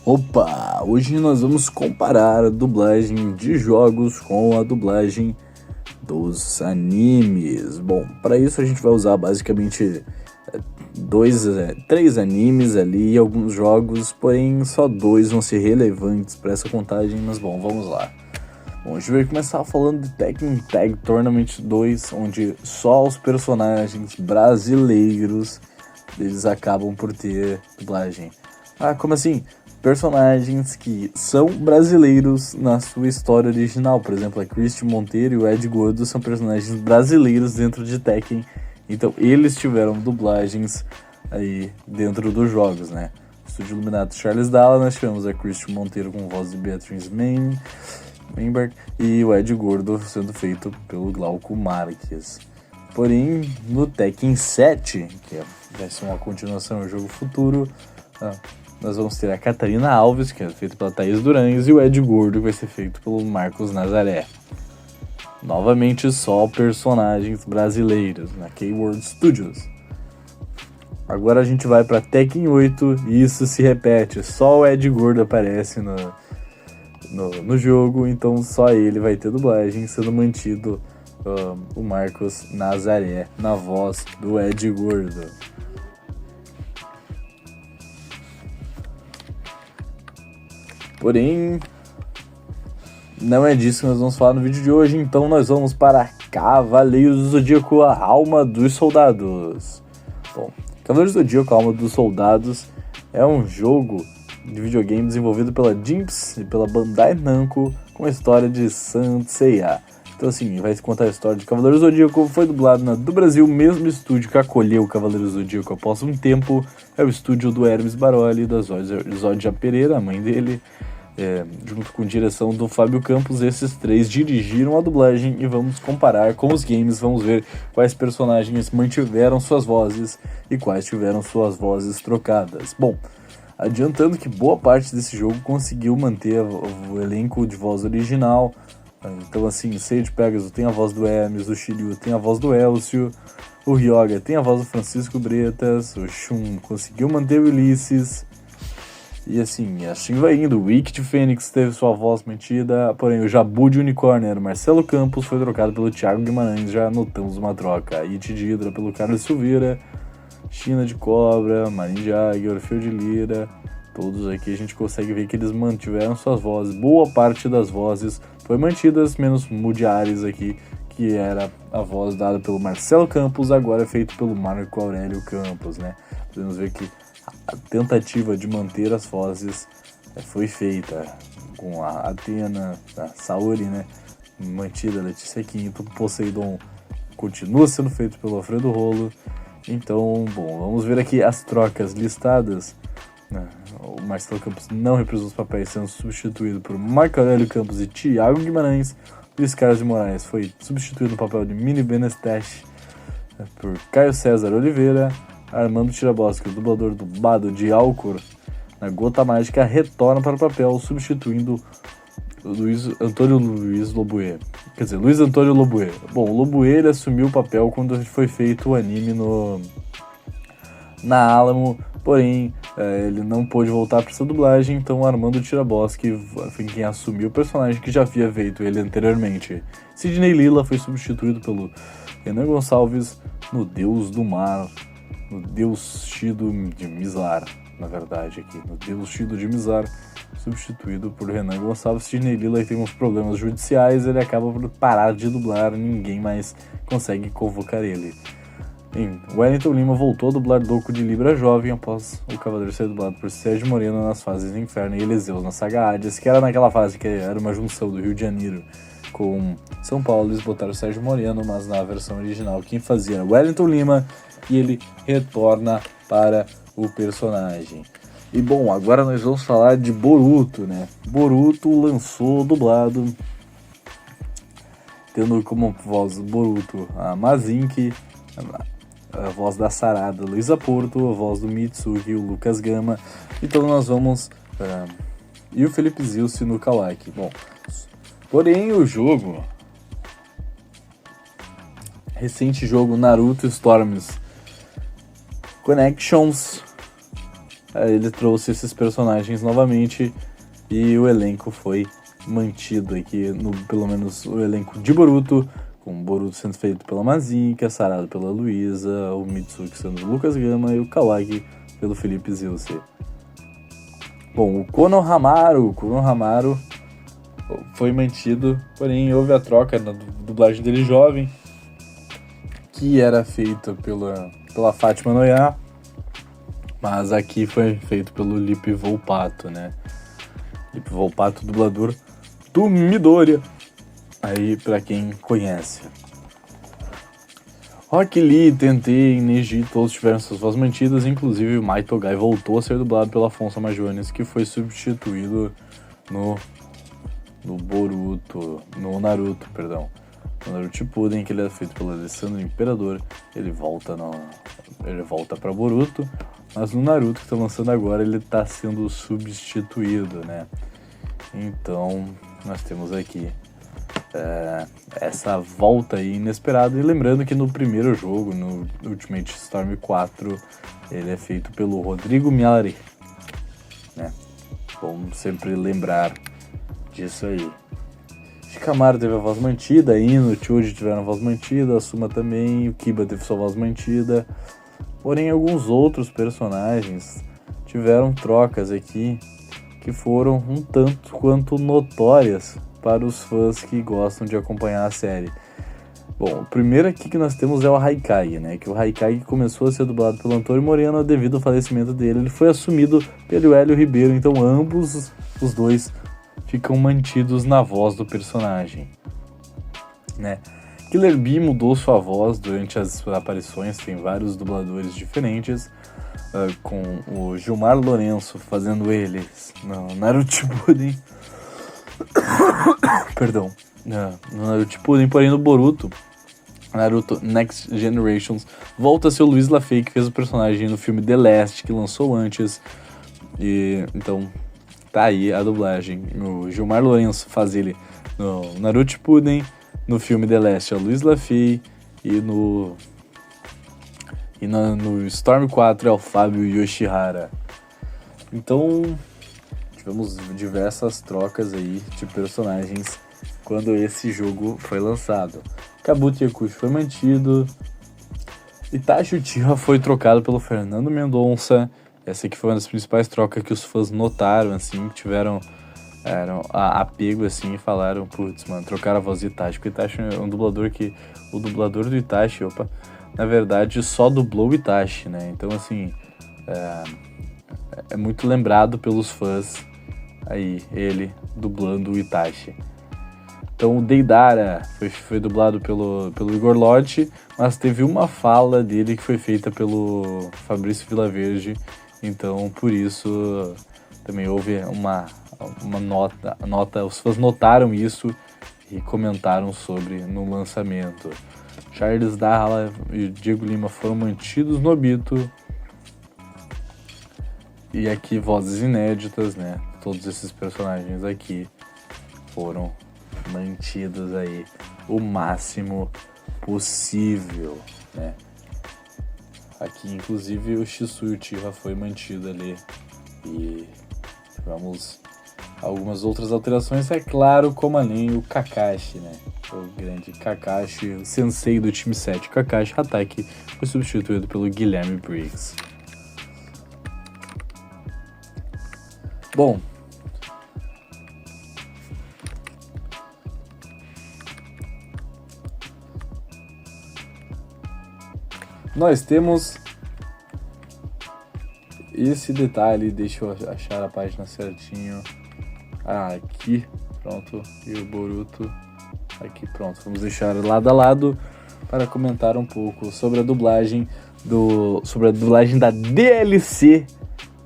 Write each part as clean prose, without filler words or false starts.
Opa! Hoje nós vamos comparar a dublagem de jogos com a dublagem dos animes. Bom, para isso a gente vai usar basicamente três animes ali e alguns jogos, porém só dois vão ser relevantes para essa contagem, mas bom, vamos lá. Bom, a gente vai começar falando de Tekken Tag Tournament 2, onde só os personagens brasileiros eles acabam por ter dublagem. Ah, como assim? Personagens que são brasileiros na sua história original. Por exemplo, a Christian Monteiro e o Ed Gordo são personagens brasileiros dentro de Tekken. Então eles tiveram dublagens aí dentro dos jogos, né? Estúdio Illuminato Charles Dalla, nós tivemos a Christian Monteiro com voz de Beatriz Mainberg e o Ed Gordo sendo feito pelo Glauco Marques. Porém, no Tekken 7, que vai ser uma continuação do jogo futuro, nós vamos ter a Catarina Alves, que é feita pela Thaís Durães, e o Ed Gordo, que vai ser feito pelo Marcos Nazaré. Novamente, só personagens brasileiros, na K-World Studios. Agora a gente vai para Tekken 8, e isso se repete, só o Ed Gordo aparece no jogo, então só ele vai ter dublagem, sendo mantido o Marcos Nazaré na voz do Ed Gordo. Porém, não é disso que nós vamos falar no vídeo de hoje, então nós vamos para Cavaleiros do Zodíaco, a Alma dos Soldados. Bom, Cavaleiros do Zodíaco, a Alma dos Soldados é um jogo de videogame desenvolvido pela Jynx e pela Bandai Namco com a história de Saint Seiya. Então assim, vai contar a história de Cavaleiros do Zodíaco, foi dublado do Brasil, mesmo estúdio que acolheu o Cavaleiros do Zodíaco após um tempo, é o estúdio do Hermes Baroli e da Zódia Pereira, a mãe dele. Junto com direção do Fábio Campos, esses três dirigiram a dublagem e vamos comparar com os games, vamos ver quais personagens mantiveram suas vozes e quais tiveram suas vozes trocadas. Bom, adiantando que boa parte desse jogo conseguiu manter o elenco de voz original, então assim, Sage Pegasus tem a voz do Hermes, o Shiryu tem a voz do Elcio, o Ryoga tem a voz do Francisco Bretas, o Shun conseguiu manter o Ulisses. E assim vai indo. O Wicked Fênix teve sua voz mantida, porém o Jabu de Unicórnio era o Marcelo Campos, foi trocado pelo Thiago Guimarães, já notamos uma troca. It de Hydra pelo Carlos Silveira, China de Cobra, Marin de Águia, Orfeu de Lira, todos aqui a gente consegue ver que eles mantiveram suas vozes. Boa parte das vozes foi mantidas, menos Mudiares aqui, que era a voz dada pelo Marcelo Campos, agora é feito pelo Marco Aurélio Campos, né? Podemos ver que a tentativa de manter as vozes foi feita com a Athena, a Saori, né, mantida, a Letícia Quinto, Poseidon continua sendo feito pelo Alfredo Rolo. Então, bom, vamos ver aqui as trocas listadas. O Marcelo Campos não reprisou os papéis, sendo substituído por Marco Aurélio Campos e Thiago Guimarães. Luiz Carlos de Moraes foi substituído no papel de Mini Benestete por Caio César Oliveira. Armando Tiraboski, o dublador do Bado de Alcor, na Gota Mágica, retorna para o papel, substituindo Luiz Antônio Lobuê. Quer dizer, Luiz Antônio Lobuê. Bom, o Lobuê ele assumiu o papel quando foi feito o anime na Alamo, porém ele não pôde voltar para essa dublagem, então Armando Tiraboski foi quem assumiu o personagem que já havia feito ele anteriormente. Sidney Lila foi substituído pelo Renan Gonçalves no Deus do Mar, no Deus Shido de Mizar, na verdade aqui, no Deus Shido de Mizar, substituído por Renan Gonçalves. Sidney Lila tem uns problemas judiciais, ele acaba por parar de dublar, ninguém mais consegue convocar ele. Wellington Lima voltou a dublar Doku de Libra Jovem após o Cavaleiro ser dublado por Sérgio Moreno nas fases Inferno e Eleseus na saga Hades, que era naquela fase que era uma junção do Rio de Janeiro com São Paulo. Eles botaram o Sérgio Moreno, mas na versão original quem fazia era Wellington Lima, e ele retorna para o personagem. E bom, agora nós vamos falar de Boruto, né? Boruto lançou dublado, tendo como voz do Boruto a Mazinki, a voz da Sarada Luísa Porto, a voz do Mitsuki, o Lucas Gama. Então nós vamos... e o Felipe Zilce no Kawaki. Bom, porém o jogo... recente jogo Naruto Storms Connections ele trouxe esses personagens novamente e o elenco foi mantido aqui, pelo menos o elenco de Boruto, com o Boruto sendo feito pela Mazika, Sarada pela Luísa, o Mitsuki sendo o Lucas Gama e o Kawaki pelo Felipe Zilce. Bom, o Konohamaru foi mantido, porém houve a troca na dublagem dele jovem, que era feita pela Fátima Noyá, mas aqui foi feito pelo Lipe Volpato, né? Lipe Volpato, dublador do Midoriya, aí pra quem conhece. Rock Lee, Tentei, Neji, todos tiveram suas vozes mantidas, inclusive o Mai Togai voltou a ser dublado pelo Afonso Amajones, que foi substituído no Naruto, no Naruto Shippuden, que ele é feito pelo Alessandro Imperador. Ele volta pra Boruto, mas no Naruto que tá lançando agora ele tá sendo substituído, né? Então nós temos aqui essa volta aí inesperada. E lembrando que no primeiro jogo, no Ultimate Storm 4, ele é feito pelo Rodrigo Miari, né? Vamos sempre lembrar disso aí. Shikamaru teve a voz mantida, Ino, Choji tiveram a voz mantida, a Suma também, o Kiba teve sua voz mantida. Porém, alguns outros personagens tiveram trocas aqui que foram um tanto quanto notórias para os fãs que gostam de acompanhar a série. Bom, o primeiro aqui que nós temos é o Haikage, né? Que o Haikage começou a ser dublado pelo Antônio Moreno devido ao falecimento dele. Ele foi assumido pelo Hélio Ribeiro, então ambos os dois ficam mantidos na voz do personagem, né? Killer Bee mudou sua voz durante as aparições, tem vários dubladores diferentes, com o Gilmar Lourenço fazendo eles no Naruto Shippuden, perdão, no Naruto Shippuden, porém no Boruto, Naruto Next Generations, volta a ser o Luiz Lafay, que fez o personagem no filme The Last, que lançou antes, e então tá aí a dublagem. O Gilmar Lourenço faz ele no Naruto Shippuden, no filme The Last é o Luiz Lafay, e no Storm 4 é o Fábio Yoshihara. Então tivemos diversas trocas aí de personagens quando esse jogo foi lançado. Kabuto Yakushi foi mantido, Itachi Uchiha foi trocado pelo Fernando Mendonça. Essa aqui foi uma das principais trocas que os fãs notaram, assim, que tiveram apego, assim, e falaram, putz, mano, trocaram a voz do Itachi, porque o Itachi é um dublador que... O dublador do Itachi, na verdade, só dublou o Itachi, né? Então, assim, é muito lembrado pelos fãs aí, ele dublando o Itachi. Então, o Deidara foi dublado pelo Igor Lodge, mas teve uma fala dele que foi feita pelo Fabrício Vilaverde, então, por isso, também houve uma nota, os fãs notaram isso e comentaram sobre no lançamento. Charles Darla e Diego Lima foram mantidos no Obito. E aqui vozes inéditas, né? Todos esses personagens aqui foram mantidos aí o máximo possível, né? Aqui, inclusive, o Shisui Uchiha foi mantido ali. E tivemos algumas outras alterações, é claro, como além o Kakashi, né? O grande Kakashi, o sensei do time 7, Kakashi Hatake, foi substituído pelo Guilherme Briggs. Bom, nós temos esse detalhe, deixa eu achar a página certinho. Aqui, pronto, e o Boruto aqui, pronto. Vamos deixar lado a lado para comentar um pouco sobre a dublagem da DLC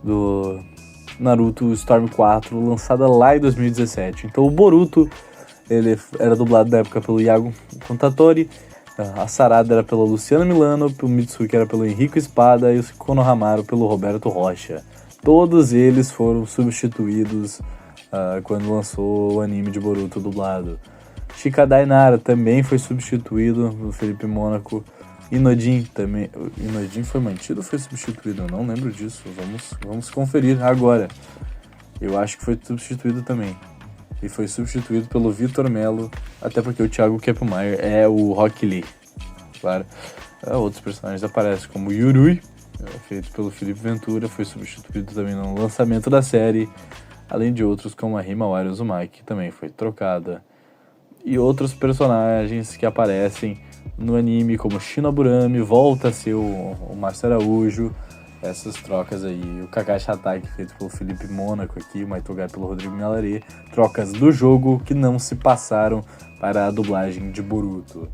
do Naruto Storm 4, lançada lá em 2017. Então o Boruto, ele era dublado na época pelo Iago Contatori, a Sarada era pela Luciana Milano, o Mitsuki era pelo Henrico Espada e o Konohamaru pelo Roberto Rocha. Todos eles foram substituídos quando lançou o anime de Boruto dublado. Shikadai Nara também foi substituído, o Felipe Mônaco Inodin também. O Inodin foi mantido ou foi substituído? Eu não lembro disso. Vamos conferir agora. Eu acho que foi substituído também. E foi substituído pelo Vitor Melo, até porque o Thiago Kepmeier é o Rock Lee. Claro. Outros personagens aparecem, como Yurui, feito pelo Felipe Ventura, foi substituído também no lançamento da série, além de outros como a Himawari Uzumaki, que também foi trocada. E outros personagens que aparecem no anime, como Shinoburami, volta a ser o Márcio Araújo, essas trocas aí, o Kakashi Hatake feito pelo Felipe Mônaco aqui, o Maitogai pelo Rodrigo Mialare, trocas do jogo que não se passaram para a dublagem de Boruto.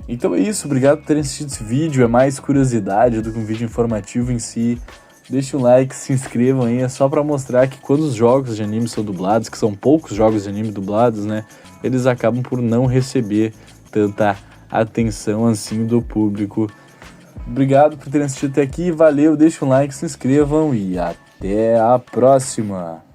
Então é isso, obrigado por terem assistido esse vídeo, é mais curiosidade do que um vídeo informativo em si. Deixem um like, se inscrevam aí, é só para mostrar que quando os jogos de anime são dublados, que são poucos jogos de anime dublados, né, eles acabam por não receber tanta atenção assim do público. Obrigado por terem assistido até aqui, valeu, deixem um like, se inscrevam e até a próxima!